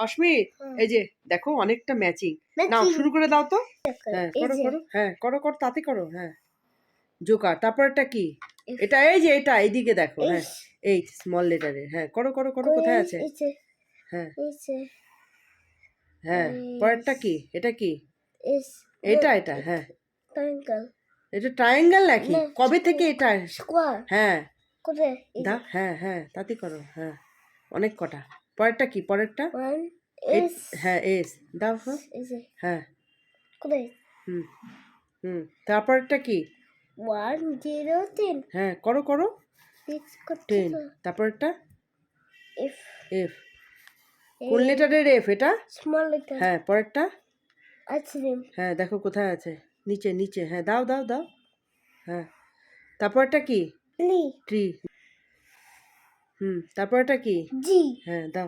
অস্মিত এই যে দেখো অনেকটা ম্যাচিং। নাও শুরু করে দাও তো। হ্যাঁ করো করো, হ্যাঁ করো করো, তাতে করো। হ্যাঁ জোকার, তারপরটা কি? এটা এই যে এটা এইদিকে দেখো। হ্যাঁ এই স্মল লেটারে। হ্যাঁ করো করো করো, কোথায় আছে? হ্যাঁ হ্যাঁ পরেরটা কি? এটা কি? এটা এটা হ্যাঁ এটা ট্রায়াঙ্গেল নাকি? কবে থেকে এটা? হ্যাঁ দা হ্যাঁ হ্যাঁ তাতে করো। হ্যাঁ অনেক কটা। পরেরটা কি? পরেরটা হ্যাঁ এস দাও। হ্যাঁ হুম হুম তারপরটা কি? 1 0 10 হ্যাঁ করো করো। 10 6 তারপরটা F এফ। কোন লেটারের এফ এটা? small letter হ্যাঁ পরেরটা ice-cream হ্যাঁ দেখো কোথায় আছে? নিচে নিচে। হ্যাঁ দাও দাও দাও। হ্যাঁ তারপরটা কি? Lee tree. তারপরটা কি? G হ্যাঁ দাও।